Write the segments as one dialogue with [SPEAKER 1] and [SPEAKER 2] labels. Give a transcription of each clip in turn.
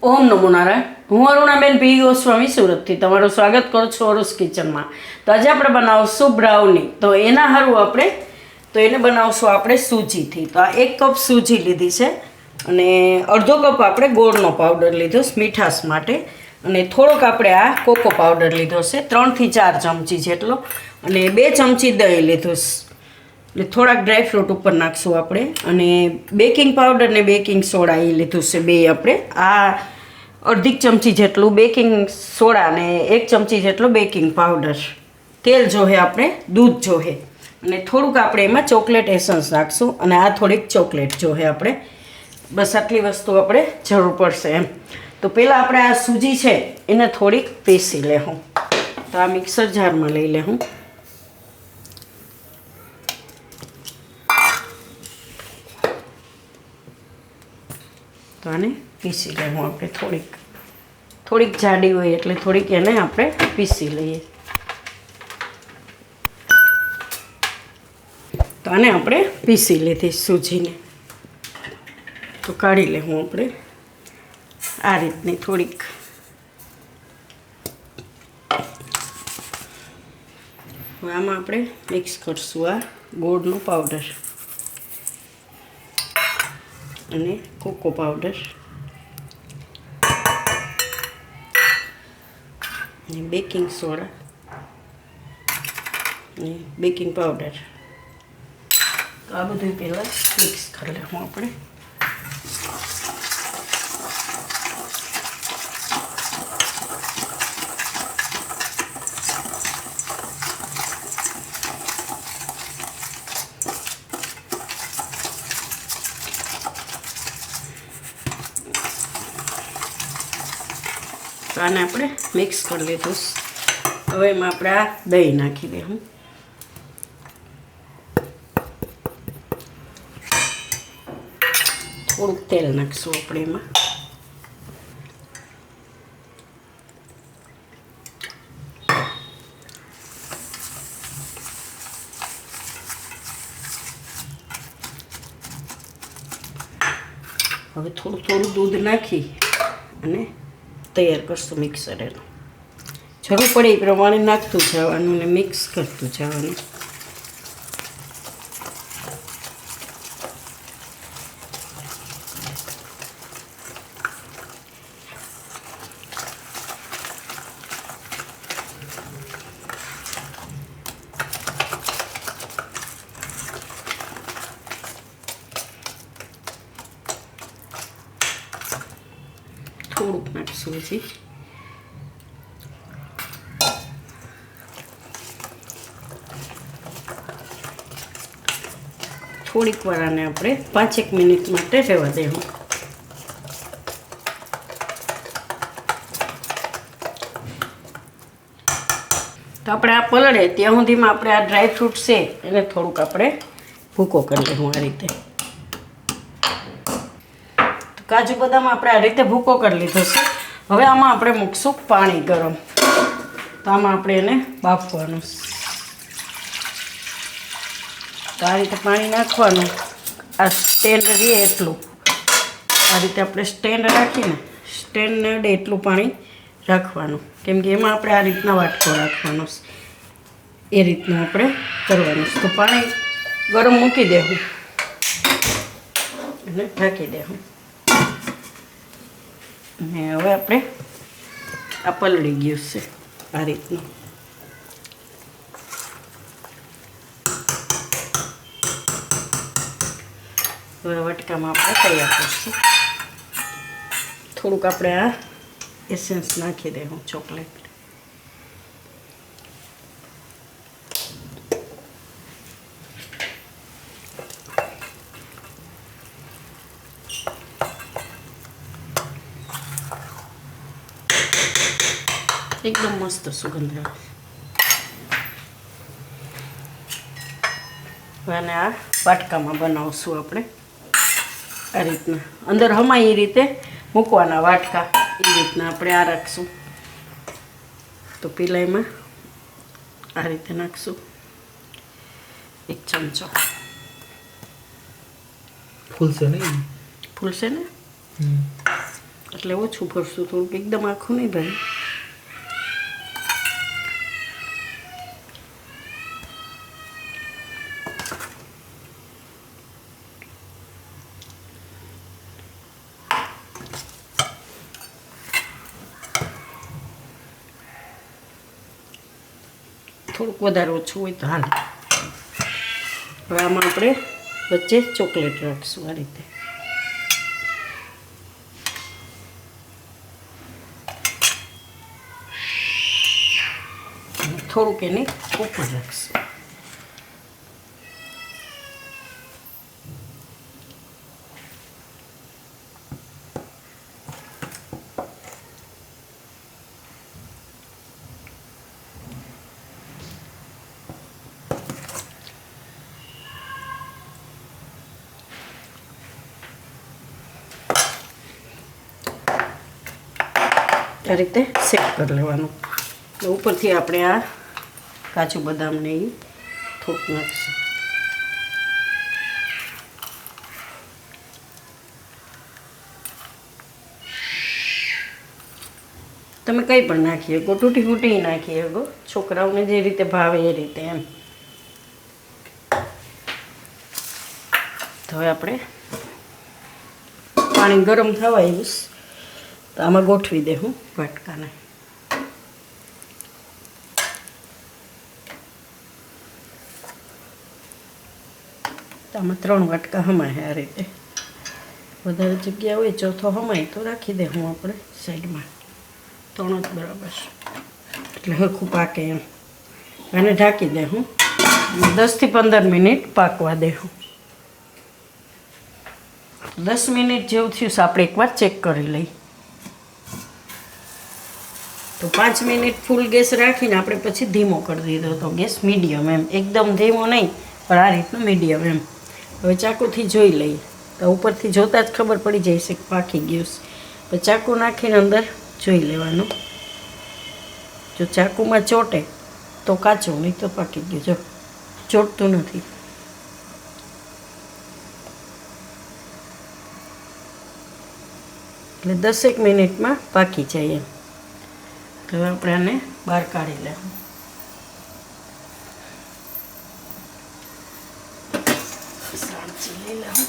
[SPEAKER 1] ઓમ નમો નારાયણ. હું અરુણાબેન પી ગોસ્વામી સુરતથી તમારું સ્વાગત કરું છું અરુસ કિચનમાં. તો આજે આપણે બનાવશું બ્રાઉની. તો એના સારું એને બનાવશું આપણે સૂજીથી. તો આ 1 કપ સૂજી લીધી છે અને અડધો કપ આપણે ગોળનો પાવડર લીધો મીઠાશ માટે, અને થોડોક આપણે આ કોકો પાવડર લીધો છે 3 થી 4 ચમચી જેટલો, અને 2 ચમચી દહીં લીધું એટલે થોડાક ડ્રાયફ્રૂટ ઉપર નાખશું આપણે, અને બેકિંગ પાવડર ને બેકિંગ સોડા એ લીધું છે બે આપણે. આ અડધી ચમચી જેટલું બેકિંગ સોડા અને 1 ચમચી જેટલો બેકિંગ પાવડર. તેલ જોહે આપણે, દૂધ જોહે, અને થોડુંક આપણે એમાં ચોકલેટ એસન્સ નાખશું, અને આ થોડીક ચોકલેટ જોહે આપણે. બસ આટલી વસ્તુ આપણે જરૂર પડશે એમ. તો પહેલાં આપણે આ સૂજી છે એને થોડીક પીસી લેવું. તો આ મિક્સર જારમાં લઈ લેવું. તો આને પીસી લેવું આપણે થોડીક જાડી હોય એટલે થોડીક એને આપણે પીસી લઈએ. તો આને આપણે પીસી લીધી સૂજીને. તો કાઢી લેવું આપણે આ રીતની થોડીક. હવે આમાં આપણે મિક્સ કરશું આ ગોળનો પાવડર અને કોકો પાવડર અને બેકિંગ સોડા અને બેકિંગ પાવડર. તો આ બધું પહેલાં મિક્સ કરી લેવું આપણે. તો આને આપણે મિક્સ કરી લીધું. હવે એમાં આપણે આ દહીં નાખી દઈશું. થોડુંક તેલ નાખીશું આપણે એમાં. હવે થોડું દૂધ નાખી અને તૈયાર કરશું મિક્સર એનું. જરૂર પડે એ પ્રમાણે નાખતું જવાનું ને મિક્સ કરતું જવાનું. થોડુંક નાખશું હજી. થોડીક વાર આને આપણે 5-1 મિનિટ માટે રહેવા દેવું. તો આપણે આ પલળે ત્યાં સુધીમાં આપણે આ ડ્રાયફ્રૂટ છે એને થોડુંક આપણે ભૂકો કરી લેવું આ રીતે. કાજુ બદામ આપણે આ રીતે ભૂકો કરી લીધો છે. હવે આમાં આપણે મૂકશું પાણી ગરમ. તો આમાં આપણે એને બાફવાનું. તો આ રીતે પાણી નાખવાનું. આ સ્ટેન્ડ રહે એટલું, આ રીતે આપણે સ્ટેન્ડ રાખીને સ્ટેન્ડને અડે એટલું પાણી રાખવાનું, કેમ કે એમાં આપણે આ રીતના વાટકો રાખવાનો એ રીતનું આપણે કરવાનું. તો પાણી ગરમ મૂકી દેવું અને ઢાંકી દેવું. ને હવે આપણે આ પલળી ગયું છે આ રીતનું. હવે વટકામાં આપણે તૈયાર કરશું. થોડુંક આપણે આ એસેન્સ નાખી દેવું, ચોકલેટ. એકદમ મસ્ત સુગંધ આવે. અને આ વાટકામાં બનાવશું આપણે આ રીતના. અંદર હમાય એ રીતે મૂકવાના વાટકા, એ રીતના આપણે આ રાખશું. તો પેલા એમાં આ રીતે નાખશું 1 ચમચો.
[SPEAKER 2] ફૂલશે નહીં?
[SPEAKER 1] ફૂલશે ને? એટલે ઓછું ભરશું, થોડુંક એકદમ આખું નહીં ભરે. થોડુંક વધારે ઓછું હોય તો હાલે. હવે આમાં આપણે વચ્ચે ચોકલેટ રાખશું આ રીતે. થોડુંક એને ઉપર રાખશું. આ રીતે સેટ કરી લેવાનું. ઉપરથી આપણે આ કાજુ બદામને એ થોડુંક નાખીશું. તમે કંઈ પણ નાખી શકો, તૂટી ફૂટી નાખી શકો, છોકરાઓને જે રીતે ભાવે એ રીતે એમ. તો હવે આપણે પાણી ગરમ થવા આવ્યું તો આમાં ગોઠવી દે હું વાટકાને. તો આમાં 3 વાટકા હમાય આ રીતે. વધારે જગ્યા હોય ચોથો હમાય તો રાખી દે હું આપણે સાઈડમાં. 3 જ બરાબર છે એટલે હરખું પાકે એમ. અને ઢાંકી દે હું 10 થી 15 મિનિટ પાકવા દે હું. 10 મિનિટ જેવું થયું આપણે એકવાર ચેક કરી લઈ. તો 5 મિનિટ ફૂલ ગેસ રાખીને આપણે પછી ધીમો કરી દીધો તો ગેસ મીડિયમ એમ, એકદમ ધીમો નહીં પણ આ રીતનું મીડિયમ એમ. હવે ચાકુથી જોઈ લઈએ તો ઉપરથી જોતાં જ ખબર પડી જાય છે કે પાકી ગયું છે. પછી ચાકુ નાખીને અંદર જોઈ લેવાનું. જો ચાકુમાં ચોટે તો કાચું, નહીં તો પાકી ગયું. જો ચોટતું નથી. એટલે 10 મિનિટમાં પાકી જાય એમ. હવે આપણે આને બહાર કાઢી લેવું. સાણસી લઈ લઉં.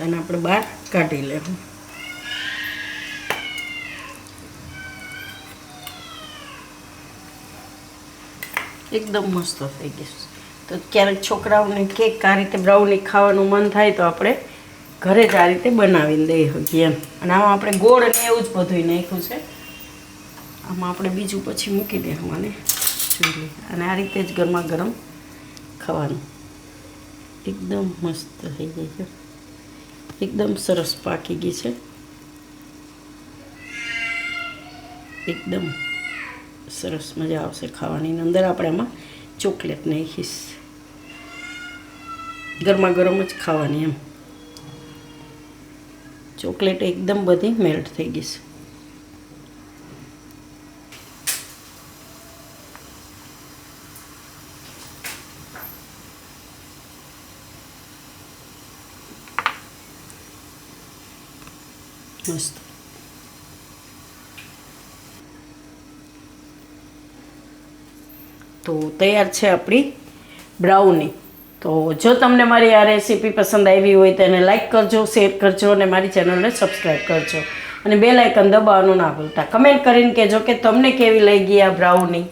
[SPEAKER 1] અને આપણે બહાર કાઢી લેવું. એકદમ મસ્ત થઈ ગયું. તો ક્યારેક છોકરાઓને કેક આ રીતે બ્રાઉની ખાવાનું મન થાય તો આપણે ઘરે જ આ રીતે બનાવીને દઈ શકીએ એમ. અને આમાં આપણે ગોળ ને એવું જ બધું નાખ્યું છે. આમાં આપણે બીજું પછી મૂકી દઈશું અને જોઈ લઈએ. અને આ રીતે જ ગરમા ગરમ ખાવાનું. એકદમ મસ્ત થઈ ગઈ છે. એકદમ સરસ પાકી ગઈ છે. એકદમ સરસ મજા આવશે ખાવાની. અંદર આપણે આમાં ચોકલેટ નાખીશ. ગરમા ગરમ જ ખાવાની એમ. ચોકલેટ એકદમ બધી મેલ્ટ થઈ ગઈ છે. મસ્ત. તો તૈયાર છે આપણી બ્રાઉની. તો જો તમને મારી આ રેસીપી પસંદ આવી હોય તો એને લાઈક કરજો, શેર કરજો અને મારી ચેનલને સબસ્ક્રાઈબ કરજો. અને બેલ આઇકન દબાવવાનું ના ભૂલતા. કમેન્ટ કરીને કહેજો કે તમને કેવી લાગી આ બ્રાઉની.